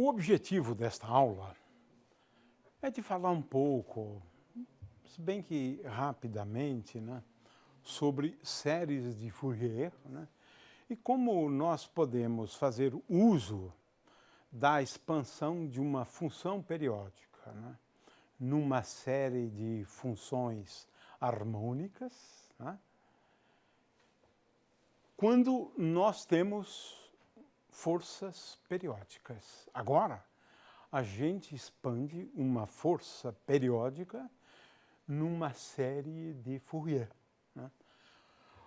O objetivo desta aula é de falar um pouco, se bem que rapidamente, né, sobre séries de Fourier, né, e como nós podemos fazer uso da expansão de uma função periódica, né, numa série de funções harmônicas, né, quando nós temos forças periódicas. Agora, a gente expande uma força periódica numa série de Fourier, né?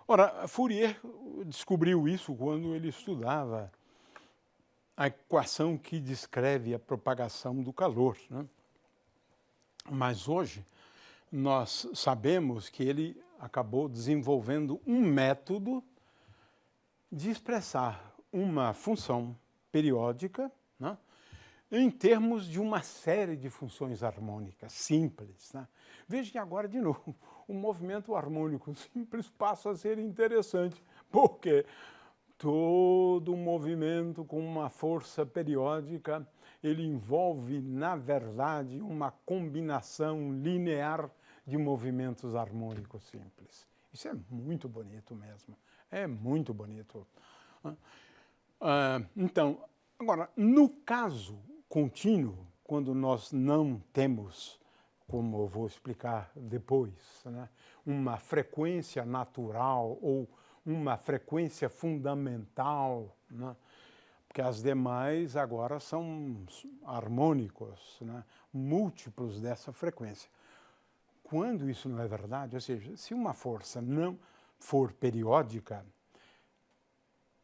Ora, Fourier descobriu isso quando ele estudava a equação que descreve a propagação do calor, né? Mas hoje nós sabemos que ele acabou desenvolvendo um método de expressar uma função periódica, né, em termos de uma série de funções harmônicas simples, né? Veja que agora, de novo, o movimento harmônico simples passa a ser interessante, porque todo movimento com uma força periódica, ele envolve, na verdade, uma combinação linear de movimentos harmônicos simples. Isso é muito bonito mesmo, é muito bonito. Então, agora, no caso contínuo, quando nós não temos, como eu vou explicar depois, né, uma frequência natural ou uma frequência fundamental, né, porque as demais agora são harmônicos, né, múltiplos dessa frequência. Quando isso não é verdade, ou seja, se uma força não for periódica,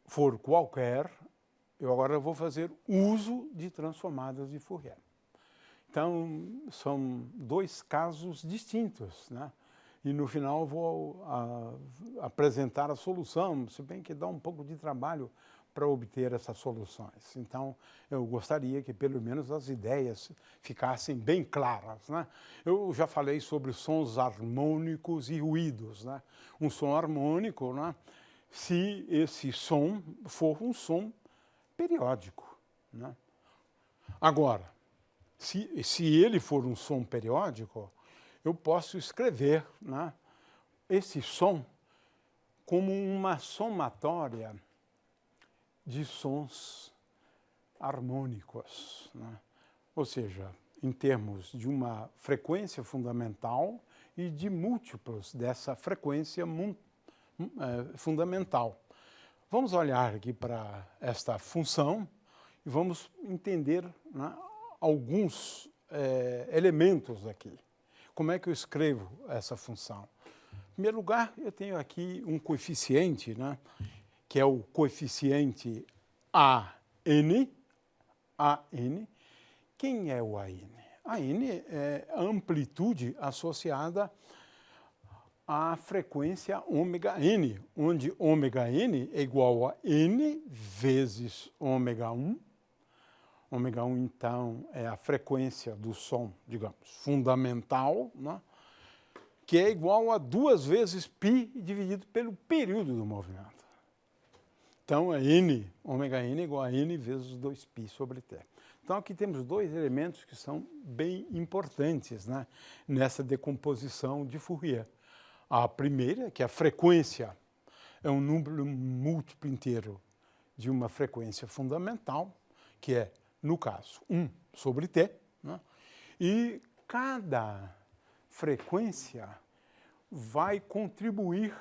for qualquer, eu agora vou fazer uso de transformadas de Fourier. Então, são dois casos distintos, né? E no final vou apresentar a solução, se bem que dá um pouco de trabalho para obter essas soluções. Então, eu gostaria que pelo menos as ideias ficassem bem claras, né? Eu já falei sobre sons harmônicos e ruídos, né? Um som harmônico, né, se esse som for um som periódico, né? Agora, se ele for um som periódico, eu posso escrever, né, esse som como uma somatória de sons harmônicos, né? Ou seja, em termos de uma frequência fundamental e de múltiplos dessa frequência fundamental. Vamos olhar aqui para esta função e vamos entender, né, alguns elementos aqui. Como é que eu escrevo essa função? Em primeiro lugar, eu tenho aqui um coeficiente, né, que é o coeficiente AN. Quem é o AN? AN é a amplitude associada à frequência ômega-n, onde ômega-n é igual a n vezes ômega-1. Ômega-1, então, é a frequência do som, digamos, fundamental, né, que é igual a 2 vezes π dividido pelo período do movimento. Então, é n, ômega-n é igual a n vezes 2π sobre t. Então, aqui temos dois elementos que são bem importantes, né, nessa decomposição de Fourier. A primeira, que a frequência é um número múltiplo inteiro de uma frequência fundamental, que é, no caso, 1 sobre t, né? E cada frequência vai contribuir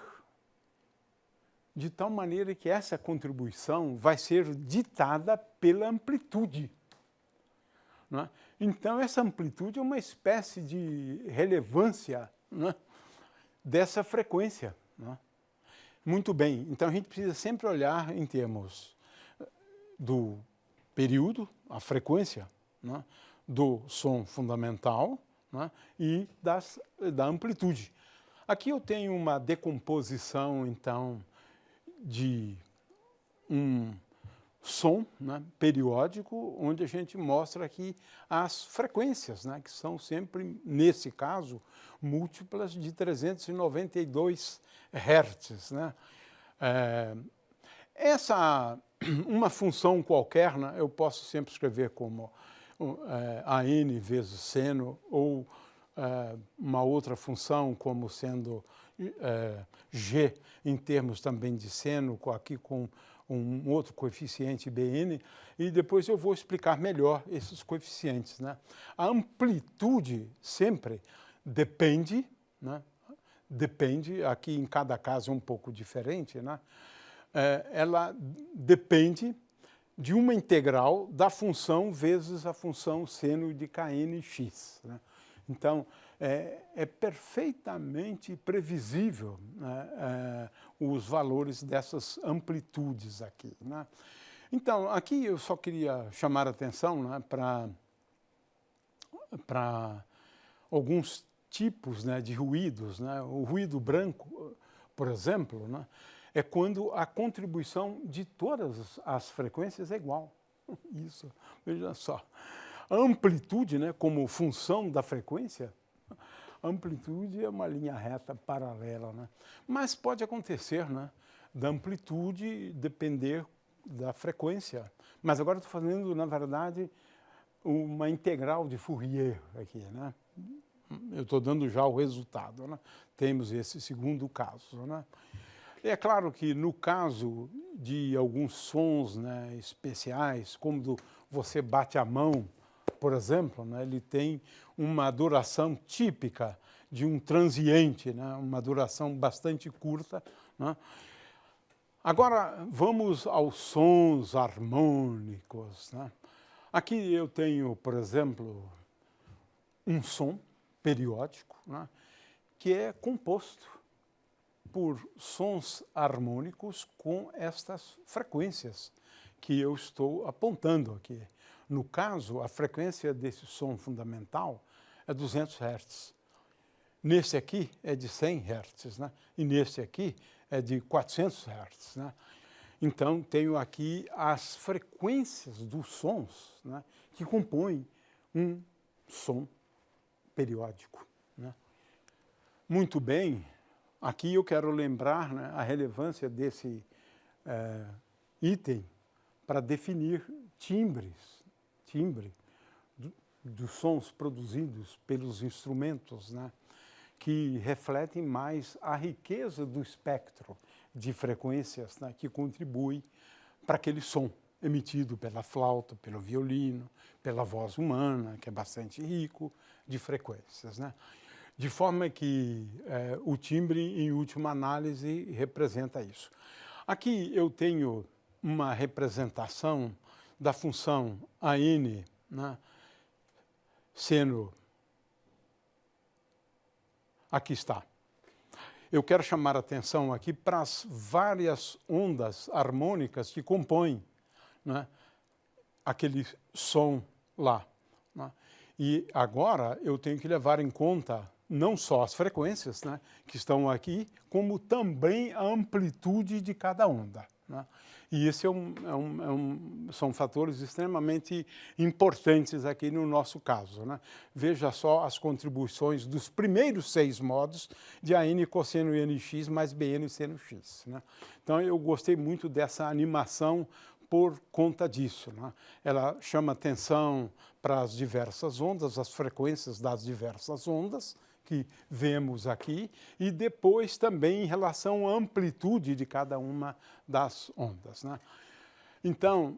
de tal maneira que essa contribuição vai ser ditada pela amplitude, né? Então, essa amplitude é uma espécie de relevância, né, dessa frequência, né? Muito bem, então a gente precisa sempre olhar em termos do período, a frequência, né, do som fundamental, né, e da amplitude. Aqui eu tenho uma decomposição, então, de um som, né, periódico, onde a gente mostra aqui as frequências, né, que são sempre, nesse caso, múltiplas de 392 Hz, né? Essa uma função qualquer, né, eu posso sempre escrever como AN vezes seno, ou uma outra função como sendo G em termos também de seno, aqui com um outro coeficiente Bn, e depois eu vou explicar melhor esses coeficientes, né? A amplitude sempre depende, né? Depende, aqui em cada caso é um pouco diferente, né? Ela depende de uma integral da função vezes a função seno de knx, né? Então, é perfeitamente previsível, né, os valores dessas amplitudes aqui, né? Então, aqui eu só queria chamar a atenção, né, para alguns tipos, né, de ruídos, né? O ruído branco, por exemplo, né, é quando a contribuição de todas as frequências é igual. Isso, veja só. A amplitude, né, como função da frequência, a amplitude é uma linha reta paralela, né? Mas pode acontecer, né, da amplitude depender da frequência. Mas agora estou fazendo, na verdade, uma integral de Fourier aqui, né? Eu estou dando já o resultado, né? Temos esse segundo caso, né? É claro que no caso de alguns sons, né, especiais, como você bate a mão, por exemplo, né, ele tem uma duração típica de um transiente, né, uma duração bastante curta, né? Agora vamos aos sons harmônicos, né? Aqui eu tenho, por exemplo, um som periódico, né, que é composto por sons harmônicos com estas frequências que eu estou apontando aqui. No caso, a frequência desse som fundamental é 200 Hz. Nesse aqui é de 100 Hz, né? E nesse aqui é de 400 Hz, né? Então, tenho aqui as frequências dos sons, né, que compõem um som periódico, né? Muito bem. Aqui eu quero lembrar, né, a relevância desse item para definir timbre dos sons produzidos pelos instrumentos, né, que refletem mais a riqueza do espectro de frequências, né, que contribui para aquele som emitido pela flauta, pelo violino, pela voz humana, que é bastante rico de frequências, né? De forma que o timbre, em última análise, representa isso. Aqui eu tenho uma representação da função AN, né, sendo... Aqui está. Eu quero chamar a atenção aqui para as várias ondas harmônicas que compõem, né, aquele som lá, né? E agora eu tenho que levar em conta não só as frequências, né, que estão aqui, como também a amplitude de cada onda, né? E esse são fatores extremamente importantes aqui no nosso caso, né? Veja só as contribuições dos primeiros 6 modos de AN cosseno nx mais BN seno x, né? Então eu gostei muito dessa animação por conta disso, né? Ela chama atenção para as diversas ondas, as frequências das diversas ondas que vemos aqui, e depois também em relação à amplitude de cada uma das ondas, né? Então,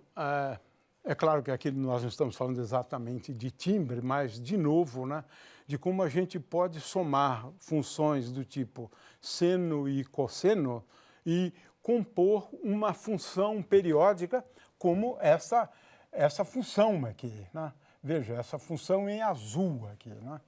é claro que aqui nós não estamos falando exatamente de timbre, mas, de novo, né, de como a gente pode somar funções do tipo seno e cosseno e compor uma função periódica como essa função aqui, né? Veja, essa função em azul aqui, né?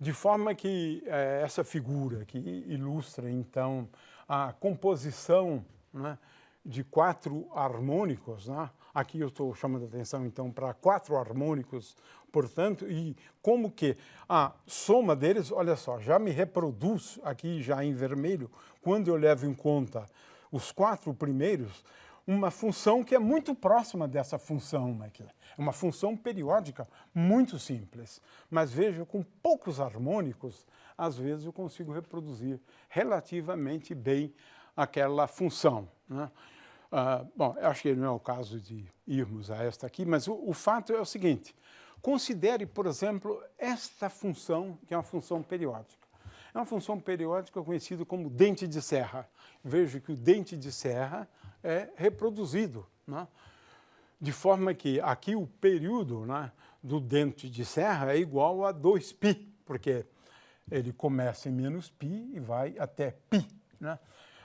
De forma que essa figura aqui ilustra, então, a composição, né, de 4 harmônicos, né? Aqui eu estou chamando a atenção, então, para 4 harmônicos, portanto, e como que a soma deles, olha só, já me reproduz aqui já em vermelho, quando eu levo em conta os 4 primeiros, uma função que é muito próxima dessa função aqui. É uma função periódica muito simples. Mas veja, com poucos harmônicos, às vezes eu consigo reproduzir relativamente bem aquela função, né? Bom, eu acho que não é o caso de irmos a esta aqui, mas o fato é o seguinte. Considere, por exemplo, esta função, que é uma função periódica. É uma função periódica conhecida como dente de serra. Veja que o dente de serra é reproduzido, né? De forma que aqui o período, né, do dente de serra é igual a 2π, porque ele começa em menos π e vai até π. Né?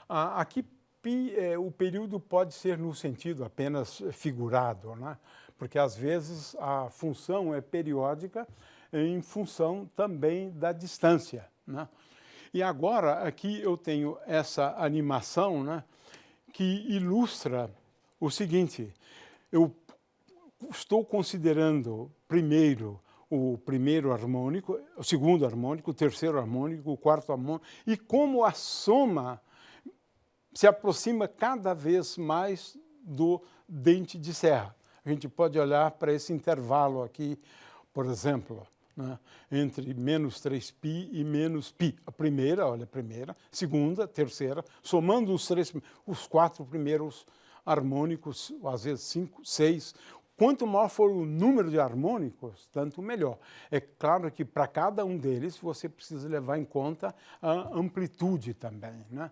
Aqui π, o período pode ser no sentido apenas figurado, né? Porque às vezes a função é periódica em função também da distância. Né? E agora aqui eu tenho essa animação, né, que ilustra o seguinte: eu estou considerando primeiro o primeiro harmônico, o segundo harmônico, o terceiro harmônico, o quarto harmônico, e como a soma se aproxima cada vez mais do dente de serra. A gente pode olhar para esse intervalo aqui, por exemplo, né, entre menos 3π e menos π. A primeira, olha a primeira, segunda, terceira, somando os 4 primeiros harmônicos, às vezes 5, 6. Quanto maior for o número de harmônicos, tanto melhor. É claro que para cada um deles você precisa levar em conta a amplitude também, né?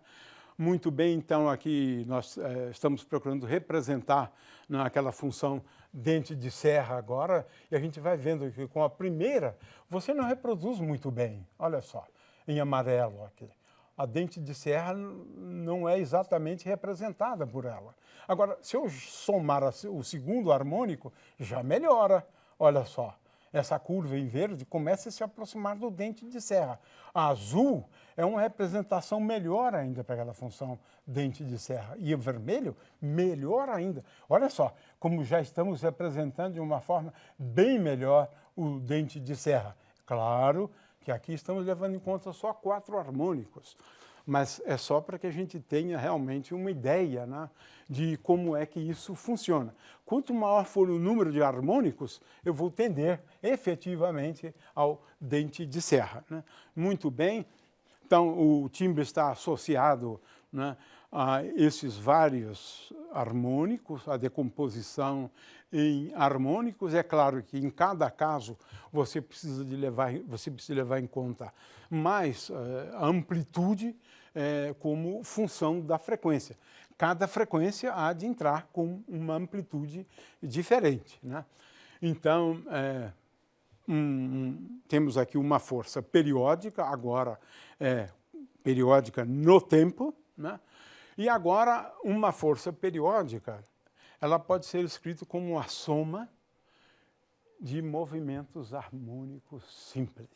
Muito bem, então aqui nós estamos procurando representar naquela função dente de serra agora, e a gente vai vendo que com a primeira você não reproduz muito bem. Olha só, em amarelo aqui. A dente de serra não é exatamente representada por ela. Agora, se eu somar o segundo harmônico, já melhora. Olha só, essa curva em verde começa a se aproximar do dente de serra. A azul é uma representação melhor ainda para aquela função dente de serra. E o vermelho, melhor ainda. Olha só, como já estamos representando de uma forma bem melhor o dente de serra. Claro que aqui estamos levando em conta só 4 harmônicos, mas é só para que a gente tenha realmente uma ideia, né, de como é que isso funciona. Quanto maior for o número de harmônicos, eu vou tender efetivamente ao dente de serra, né? Muito bem, então o timbre está associado, né, a esses vários harmônicos, a decomposição em harmônicos. É claro que em cada caso você precisa levar em conta mais a amplitude como função da frequência. Cada frequência há de entrar com uma amplitude diferente, né? Então, temos aqui uma força periódica, agora periódica no tempo, né? E agora uma força periódica, ela pode ser escrita como a soma de movimentos harmônicos simples.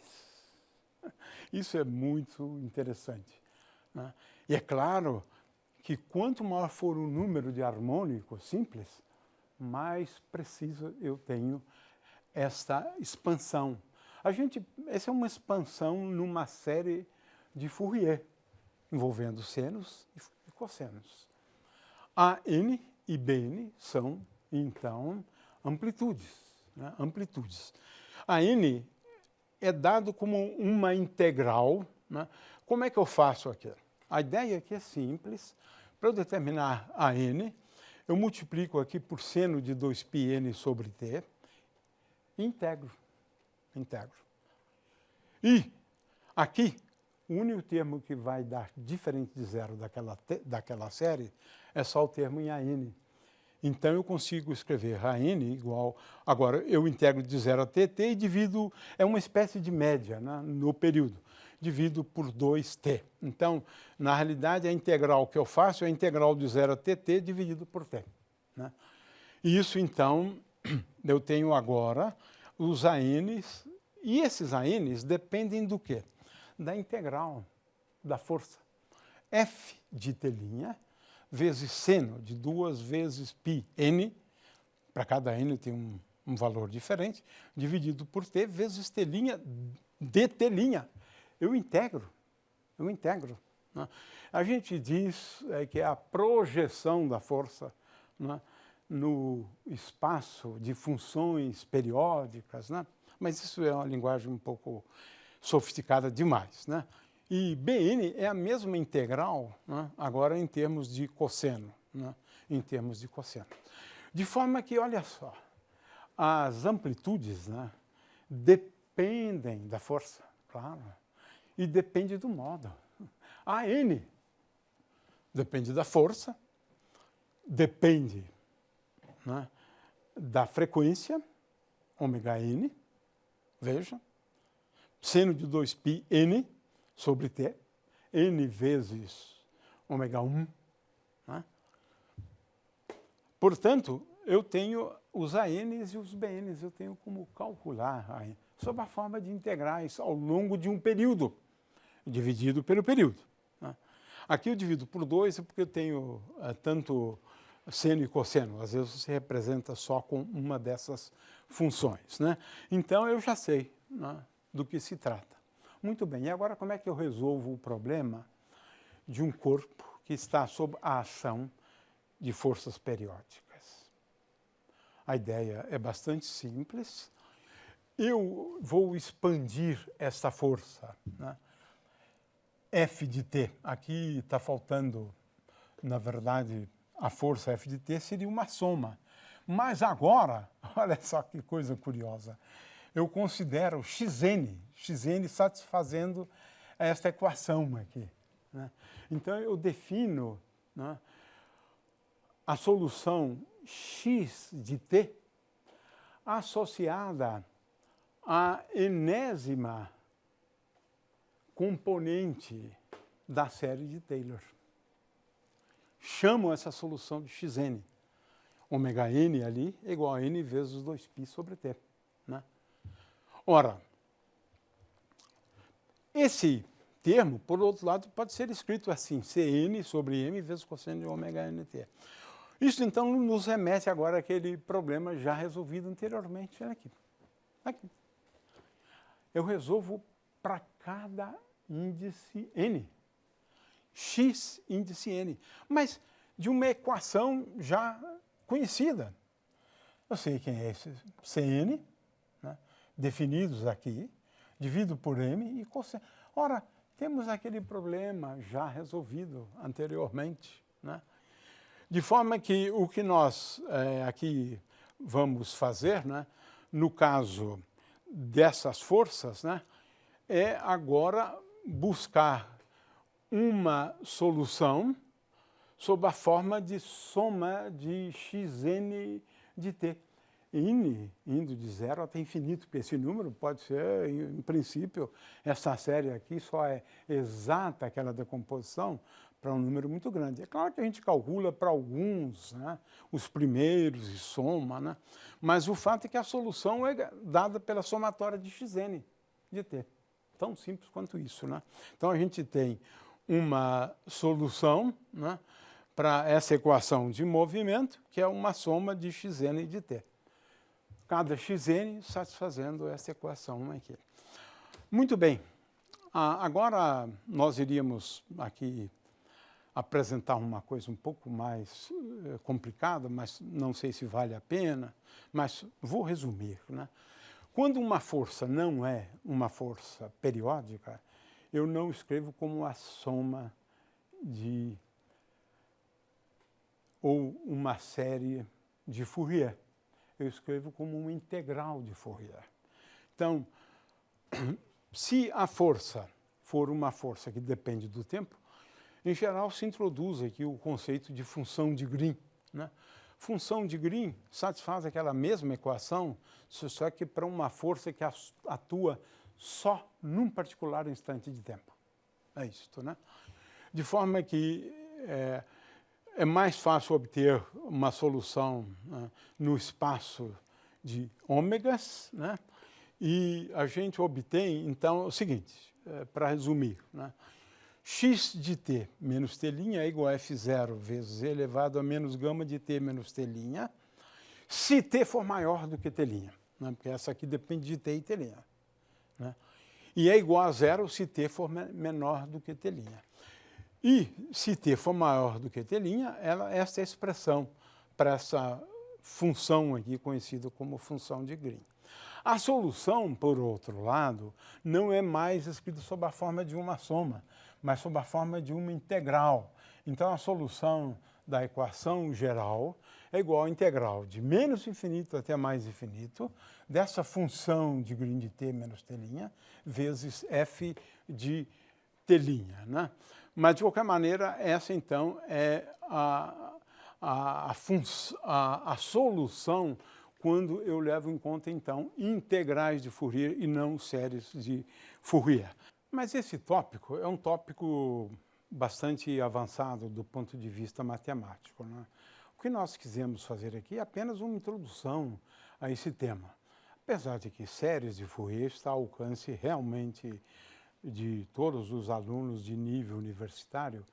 Isso é muito interessante, né? E é claro que quanto maior for o número de harmônicos simples, mais preciso eu tenho esta expansão. Essa é uma expansão numa série de Fourier, envolvendo senos e cossenos. AN e BN são, então, amplitudes, né? Amplitudes. A N é dado como uma integral, né? Como é que eu faço aqui? A ideia aqui é simples. Para eu determinar a N, eu multiplico aqui por seno de 2πn sobre t e integro. E aqui, o único termo que vai dar diferente de zero daquela série é só o termo em AN. Então, eu consigo escrever AN igual... Agora, eu integro de 0 a tt e divido... É uma espécie de média, né, no período. Divido por 2t. Então, na realidade, a integral que eu faço é a integral de 0 a tt dividido por t, né? E isso, então, eu tenho agora os ANs, e esses ANs dependem do quê? Da integral da força. F de t' vezes seno de 2 vezes πn, para cada n tem um valor diferente, dividido por t vezes t' dt'. Eu integro. Né? A gente diz que é a projeção da força, né, no espaço de funções periódicas, né? Mas isso é uma linguagem um pouco sofisticada demais, né? E Bn é a mesma integral, né, agora em termos de cosseno, né? em termos de cosseno. De forma que, olha só, as amplitudes, né, dependem da força, claro, e depende do modo. A n depende da força, depende, né, da frequência, ômega-n, veja, seno de 2π n sobre t, n vezes ômega 1. Né? Portanto, eu tenho os ANs e os BNs, eu tenho como calcular sob a forma de integrais ao longo de um período, dividido pelo período. Né? Aqui eu divido por 2 porque eu tenho tanto seno e cosseno. Às vezes se representa só com uma dessas funções. Né? Então eu já sei, né, do que se trata. Muito bem, e agora como é que eu resolvo o problema de um corpo que está sob a ação de forças periódicas? A ideia é bastante simples. Eu vou expandir essa força, né? F de t, aqui está faltando, na verdade, a força F de t seria uma soma. Mas agora, olha só que coisa curiosa, eu considero xn satisfazendo esta equação aqui. Né? Então, eu defino, né, a solução x de t associada à enésima componente da série de Taylor. Chamo essa solução de xn. Ômega n ali é igual a n vezes 2π sobre t. Né? Ora, esse termo, por outro lado, pode ser escrito assim, Cn sobre m vezes cosseno de ômega nt. Isso, então, nos remete agora àquele problema já resolvido anteriormente. Olha aqui. Aqui. Eu resolvo para cada índice n. X índice n. Mas de uma equação já conhecida. Eu sei quem é esse Cn, né, definidos aqui, divido por m e cosseno. Ora, temos aquele problema já resolvido anteriormente. Né? De forma que o que nós aqui vamos fazer, né, no caso dessas forças, né, é agora buscar uma solução sob a forma de soma de xn de t. N indo de 0 até infinito, porque esse número pode ser, em princípio, essa série aqui só é exata aquela decomposição para um número muito grande. É claro que a gente calcula para alguns, né, os primeiros e soma, né, mas o fato é que a solução é dada pela somatória de xn de t. Tão simples quanto isso. Né? Então, a gente tem uma solução, né, para essa equação de movimento, que é uma soma de xn de t. Cada xn satisfazendo essa equação aqui. Muito bem. Agora nós iríamos aqui apresentar uma coisa um pouco mais complicada, mas não sei se vale a pena, mas vou resumir. Né? Quando uma força não é uma força periódica, eu não escrevo como a soma de ou uma série de Fourier. Eu escrevo como uma integral de Fourier. Então, se a força for uma força que depende do tempo, em geral se introduz aqui o conceito de função de Green. Né? Função de Green satisfaz aquela mesma equação, só que para uma força que atua só num particular instante de tempo. É isso, né? De forma que é mais fácil obter uma solução, né, no espaço de ômegas, né? E a gente obtém, então, o seguinte, para resumir, né? X de t menos t' é igual a f0 vezes e elevado a menos gama de t menos t', se t for maior do que t', né? Porque essa aqui depende de t e t'. Né? E é igual a zero se t for menor do que t'. E se t for maior do que t', essa é a expressão para essa função aqui conhecida como função de Green. A solução, por outro lado, não é mais escrita sob a forma de uma soma, mas sob a forma de uma integral. Então, a solução da equação geral é igual à integral de menos infinito até mais infinito dessa função de green de t menos t' vezes f de t', né? Mas, de qualquer maneira, essa, então, é a solução quando eu levo em conta, então, integrais de Fourier e não séries de Fourier. Mas esse tópico é um tópico bastante avançado do ponto de vista matemático, né? O que nós quisemos fazer aqui é apenas uma introdução a esse tema. Apesar de que séries de Fourier está ao alcance realmente de todos os alunos de nível universitário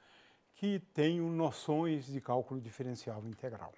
que tenham noções de cálculo diferencial integral.